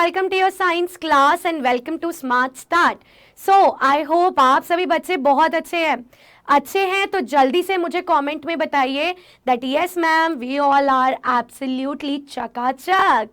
welcome to your science class and welcome to Smart Start. So, I hope आप सभी बच्चे बहुत अच्छे हैं तो जल्दी से मुझे कमेंट में बताइए that yes ma'am we all are absolutely चकाचक.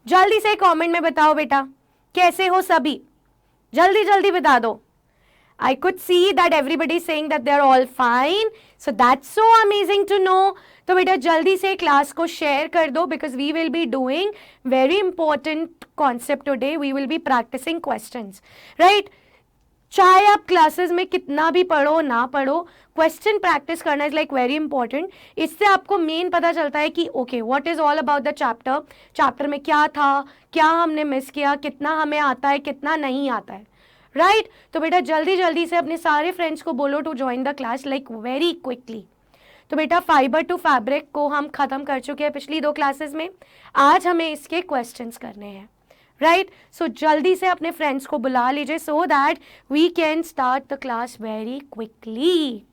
जल्दी से कमेंट में बताओ बेटा कैसे हो सभी, जल्दी जल्दी बता दो. I could see that everybody is saying that they are all fine. So that's so amazing to know. तो बेटा जल्दी से क्लास को शेयर कर दो because we will be doing very important concept today. We will be practicing questions, right? चाहे आप classes में कितना भी पढ़ो ना पढ़ो, क्वेश्चन प्रैक्टिस करना इज लाइक वेरी इंपॉर्टेंट. इससे आपको मेन पता चलता है कि okay what is all about the chapter में क्या था, क्या हमने मिस किया, कितना हमें आता है, कितना नहीं आता है, राइट? तो बेटा जल्दी जल्दी से अपने सारे फ्रेंड्स को बोलो to join the class like very quickly. तो बेटा फाइबर टू फैब्रिक को हम खत्म कर चुके हैं पिछली 2 क्लासेस में. आज हमें इसके क्वेश्चंस करने हैं, राइट? सो जल्दी से अपने फ्रेंड्स को बुला लीजिए so that we can start the class very quickly.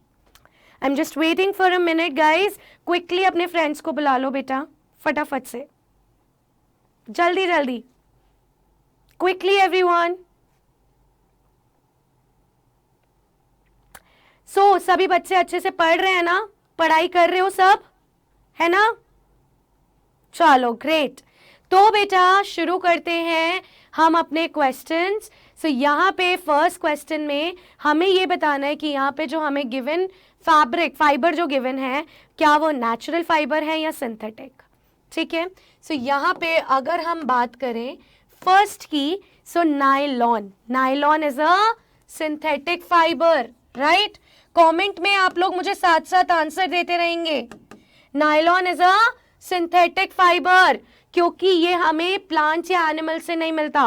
I am just waiting for a minute guys. Quickly अपने फ्रेंड्स को बुला लो बेटा, फटाफट से, जल्दी जल्दी, क्विकली एवरीवन. सो सभी बच्चे अच्छे से पढ़ रहे हैं ना, पढ़ाई कर रहे हो सब, है ना? चलो ग्रेट. तो बेटा शुरू करते हैं हम अपने क्वेश्चंस. सो यहाँ पे फर्स्ट क्वेश्चन में हमें ये बताना है कि यहाँ पे जो हमें गिवन फाइबर जो गिवन है, क्या वो नेचुरल फाइबर है या सिंथेटिक, ठीक है? सो यहाँ पे अगर हम बात करें फर्स्ट की, so nylon is a synthetic fibre, right? Comment में आप लोग मुझे साथ साथ आंसर देते रहेंगे. Nylon is a synthetic fibre क्योंकि ये हमें प्लांट या एनिमल से नहीं मिलता,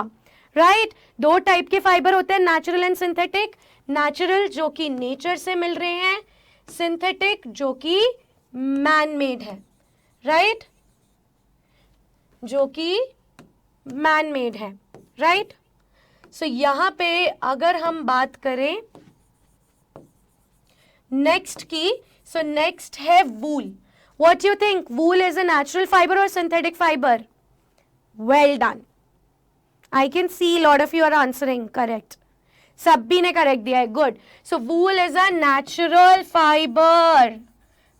राइट? 2 टाइप के फाइबर होते हैं, नेचुरल एंड सिंथेटिक. नेचुरल जो कि नेचर से मिल रहे हैं, सिंथेटिक जो कि मैन मेड है, राइट? जो कि मैन मेड है, राइट? सो यहां पे अगर हम बात करें नेक्स्ट की, सो नेक्स्ट है वूल. What do you think? Wool is a natural fiber or synthetic fiber? Well done. I can see a lot of you are answering correct. सभी ने correct दिया है. Good. So wool is a natural fiber.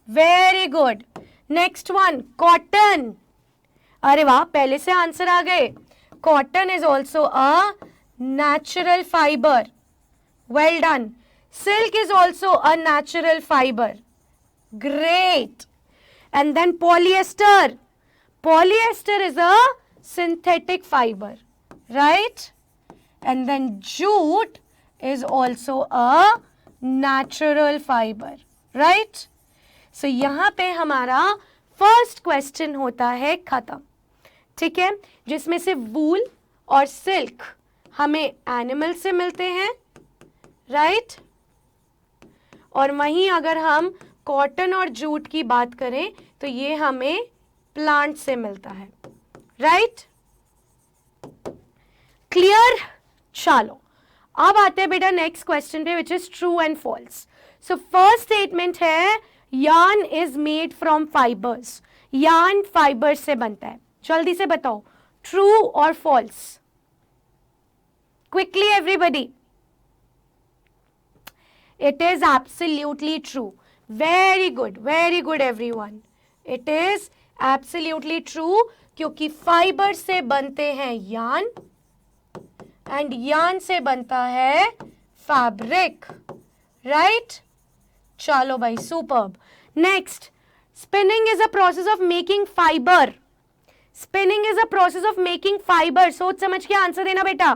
Very good. Next one, cotton. अरे वाह, पहले से answer आ गए. Cotton is also a natural fiber. Well done. Silk is also a natural fiber. Great. And then polyester. Polyester is a synthetic fiber, right? And then jute is also a natural fiber, right? So यहाँ पे हमारा first question होता है खत्म, ठीक है? जिसमें से वूल और सिल्क हमें एनिमल से मिलते हैं, राइट? और वहीं अगर हम कॉटन और जूट की बात करें तो ये हमें प्लांट से मिलता है, राइट? क्लियर? चलो अब आते हैं बेटा नेक्स्ट क्वेश्चन पे which is true and false. So first statement है yarn is made from fibres. Yarn fibre से बनता है. जल्दी से बताओ ट्रू और false, quickly everybody. It is absolutely true. Very good everyone. It is absolutely true क्योंकि फाइबर से बनते हैं यार्न एंड यार्न से बनता है फैब्रिक, राइट? चलो भाई superb. Next, spinning is a process of making fibre. Spinning is a process of making fibre. सोच समझ के आंसर देना बेटा,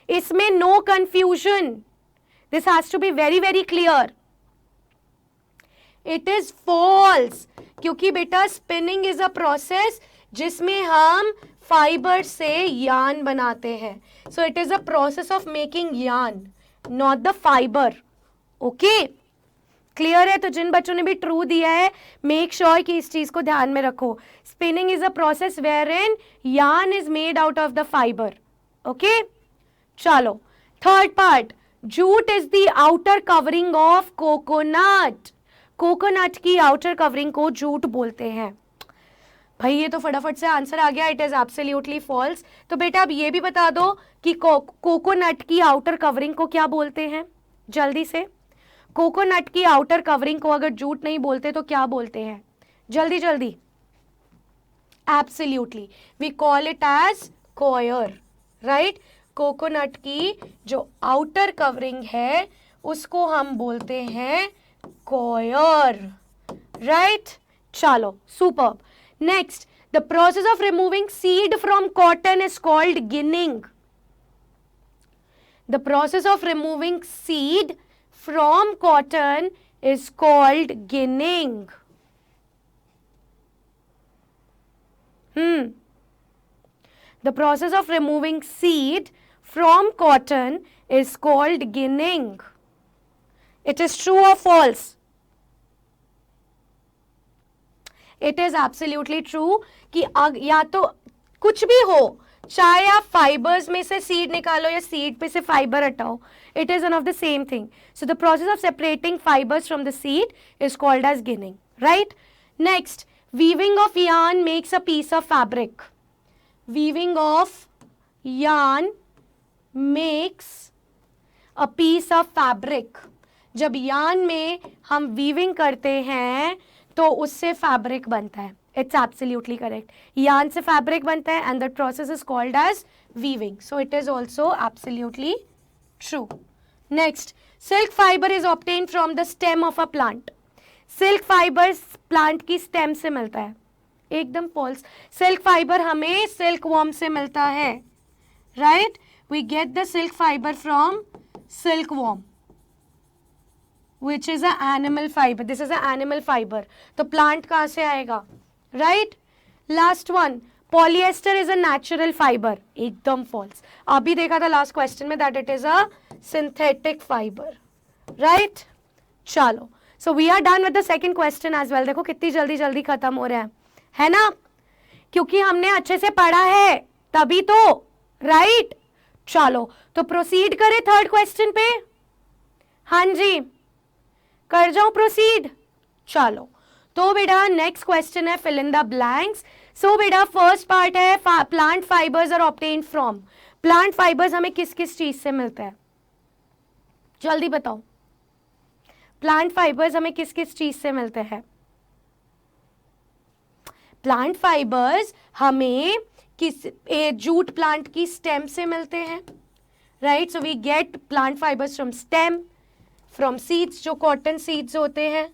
इसमें no confusion. This has to be very very clear. It is false क्योंकि बेटा स्पिनिंग इज अ प्रोसेस जिसमें हम फाइबर से यार्न बनाते हैं. सो it is a process of making yarn, not the fibre. Okay, clear है? तो जिन बच्चों ने भी ट्रू दिया है मेक श्योर कि इस चीज को ध्यान में रखो. Spinning is a process where in yarn is made out of the fibre. Okay, चलो third part. Jute is the outer covering of coconut. Coconut की आउटर कवरिंग को जूट बोलते हैं. भाई ये तो फटाफट से आंसर आ गया, इट इज एब्सोल्युटली फॉल्स। तो बेटा अब ये भी बता दो कि कोकोनट की आउटर कवरिंग को क्या बोलते हैं, जल्दी से। कोकोनट की आउटर कवरिंग को अगर जूट नहीं बोलते तो क्या बोलते हैं, जल्दी जल्दी। Absolutely we call it as coir, right. Coconut की जो आउटर कवरिंग है उसको हम बोलते हैं कॉयर, राइट। चलो superb. Next, the process of removing seed from cotton is called ginning. The process of removing seed from cotton is called ginning. The process of removing seed from cotton is called ginning. It is true or false? It is absolutely true कि या तो कुछ भी हो, चाहे आप fibres में से सीड निकालो या सीड पे से फाइबर हटाओ, it is one of the same thing. So the process of separating fibers from the seed is called as ginning, right? Next, weaving of yarn makes a piece of fabric. Weaving of yarn makes a piece of fabric. जब yarn में हम weaving करते हैं तो उससे fabric बनता है। It's absolutely correct, yarn से फैब्रिक बनता है and that process is called as weaving, so it is also absolutely true. Next, silk fibre is obtained from the stem of a plant. Silk fibre plant की stem से मिलता है, एकदम false. Silk fibre हमें silk worm से मिलता है, right. We get the silk fibre from silk worm which is a animal fiber. This is a animal fiber. तो प्लांट कहाँ से आएगा, right. Last one, polyester is a natural fibre, एकदम false. अभी देखा था लास्ट क्वेश्चन में that it is a synthetic fibre, right. चलो, so we are done with the second question as well. देखो कितनी जल्दी जल्दी खत्म हो रहा है ना, क्योंकि हमने अच्छे से पढ़ा है तभी तो, राइट। चलो तो प्रोसीड करें थर्ड क्वेश्चन पे। हाँ जी, कर जाओ प्रोसीड। चलो तो बेटा नेक्स्ट क्वेश्चन है fill in the blanks. So बेटा फर्स्ट पार्ट है plant fibres are obtained from. Plant fibres हमें किस किस चीज से मिलता है, जल्दी बताओ। प्लांट फाइबर्स हमें किस किस चीज से मिलते हैं। प्लांट फाइबर्स हमें किस जूट प्लांट की स्टेम से मिलते हैं, right. So we get plant fibres from stem, from seeds जो कॉटन सीड्स होते हैं,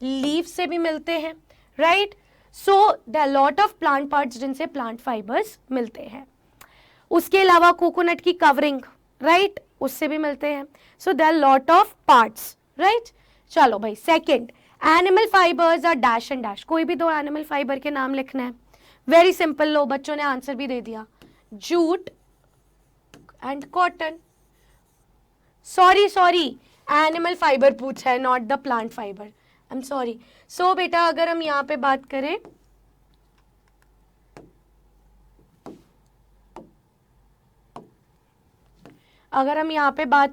लीव से भी मिलते हैं, right. So the lot of plant parts जिनसे प्लांट फाइबर्स मिलते हैं। उसके अलावा कोकोनट की कवरिंग, राइट, उससे भी मिलते हैं। So the lot of parts, right. चलो भाई second, animal fibres are dash and dash. कोई भी दो एनिमल फाइबर के नाम लिखना है, वेरी सिंपल। लो बच्चों ने आंसर भी दे दिया, jute and cotton. Sorry animal fibre पूछा है, not the plant fibre, I am sorry. So बेटा अगर हम यहां पे बात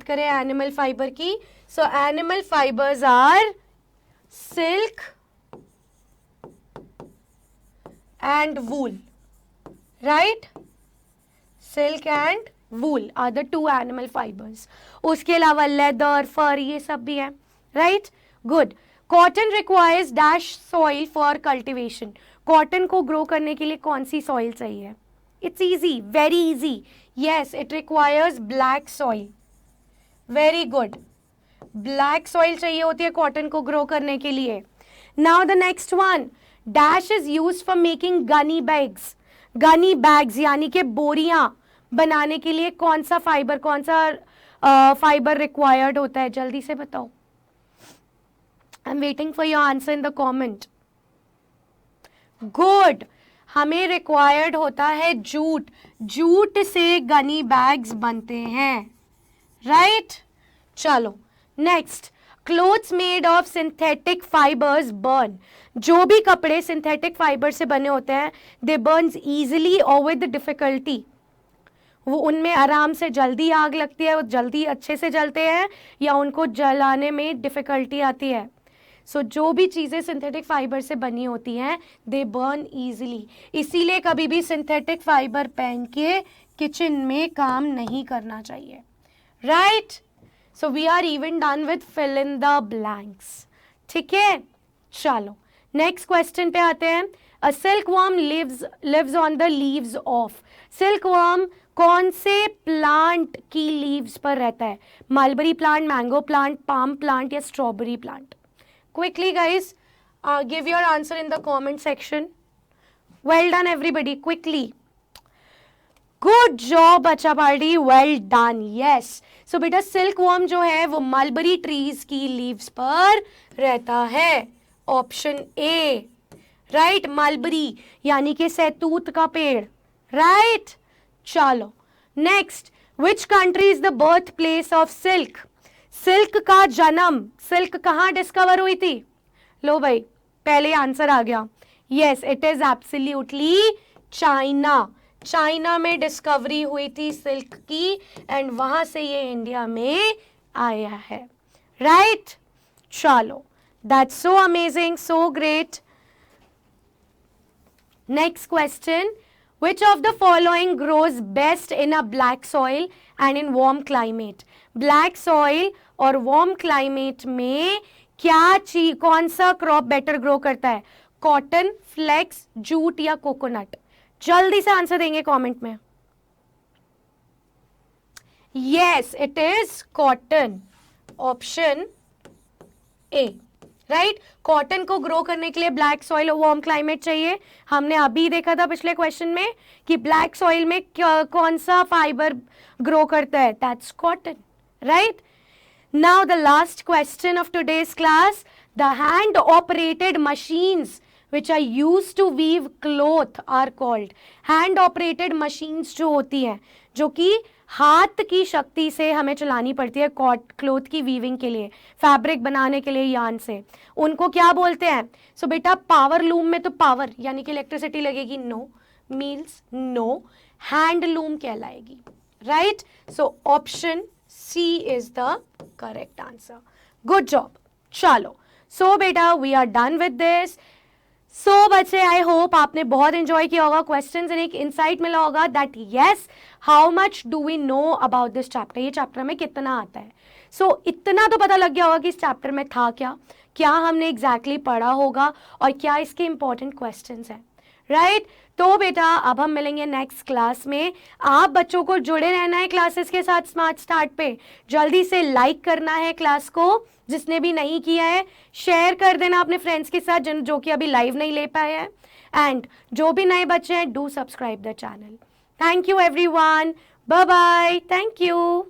करें, एनिमल फाइबर की, so animal fibres are silk and wool, right. Silk and wool are the two animal fibers. उसके अलावा लेदर, फर, ये सब भी है, right. Good. Cotton requires dash soil for cultivation. Cotton को ग्रो करने के लिए कौन सी सॉइल चाहिए? It's easy, very easy. Yes, it requires black soil. Very good, black soil चाहिए होती है कॉटन को ग्रो करने के लिए। Now the next one, dash is used for making Ghani bags. Ghani bags यानी कि बोरियां बनाने के लिए कौन सा फाइबर रिक्वायर्ड होता है, जल्दी से बताओ। I am waiting for your answer in the comment. Good, हमें रिक्वायर्ड होता है जूट। जूट से गनी बैग्स बनते हैं, राइट। चलो next, clothes made of synthetic fibres burn. जो भी कपड़े सिंथेटिक फाइबर से बने होते हैं, दे बर्न्स इजिली और विद डिफिकल्टी। वो उनमें आराम से जल्दी आग लगती है, वो जल्दी अच्छे से जलते हैं या उनको जलाने में डिफिकल्टी आती है। सो जो भी चीज़ें सिंथेटिक फाइबर से बनी होती हैं दे बर्न ईजिली, इसीलिए कभी भी सिंथेटिक फाइबर पहन के किचन में काम नहीं करना चाहिए, right. So we are even done with fill in the blanks, ठीक है। चलो नेक्स्ट क्वेश्चन पे आते हैं। A silkworm lives on the leaves of, silkworm कौन से प्लांट की लीव्स पर रहता है? Mulberry plant, mango plant, palm plant या strawberry plant? Quickly guys give your answer in the comment section. Well done everybody, quickly. Good job बच्चा party, well done, yes. सो बेटा silk worm जो है वो मलबरी ट्रीज की leaves पर रहता है, ऑप्शन ए, राइट। मलबरी यानी कि सहतूत का पेड़, राइट। चलो next, which country is the birth place of silk? Silk का जन्म, सिल्क कहाँ डिस्कवर हुई थी? लो भाई पहले आंसर आ गया, yes it is absolutely China. China में डिस्कवरी हुई थी सिल्क की एंड वहां से ये इंडिया में आया है, राइट। चलो that's so amazing, so great. Next question, which of the following grows best in a black soil and in warm climate? black soil और warm climate में क्या चीज, कौन सा क्रॉप बेटर ग्रो करता है? कॉटन, फ्लेक्स, जूट या coconut? जल्दी से आंसर देंगे कमेंट में। Yes it is cotton, option A, right. Cotton को ग्रो करने के लिए ब्लैक सॉइल और वार्म क्लाइमेट चाहिए। हमने अभी देखा था पिछले क्वेश्चन में कि ब्लैक सॉइल में कौन सा फाइबर ग्रो करता है, that's cotton, right. Now the last question of today's class, the hand operated machines which are used to weave cloth are called, hand operated machines जो होती हैं, जो कि हाथ की शक्ति से हमें चलानी पड़ती है क्लॉथ की वीविंग के लिए, फैब्रिक बनाने के लिए यान से, उनको क्या बोलते हैं? सो बेटा पावर लूम में तो पावर यानी कि इलेक्ट्रिसिटी लगेगी, no, mills no, handloom कहलाएगी, right. So option C is the correct answer, good job. चलो सो बेटा we are done with this. So बच्चे आई होप आपने बहुत एंजॉय किया होगा, क्वेश्चंस एंड एक इंसाइट मिला होगा that yes how much do we know about this chapter, ये चैप्टर में कितना आता है। सो इतना तो पता लग गया होगा कि इस चैप्टर में था क्या, क्या हमने एग्जैक्टली पढ़ा होगा और क्या इसके इंपॉर्टेंट क्वेश्चंस हैं, राइट। तो बेटा अब हम मिलेंगे नेक्स्ट क्लास में। आप बच्चों को जुड़े रहना है क्लासेस के साथ स्मार्ट स्टार्ट पे, जल्दी से लाइक करना है क्लास को, जिसने भी नहीं किया है शेयर कर देना अपने फ्रेंड्स के साथ जो कि अभी लाइव नहीं ले पाए हैं, एंड जो भी नए बच्चे हैं do subscribe the channel. Thank you everyone, bye bye, thank you.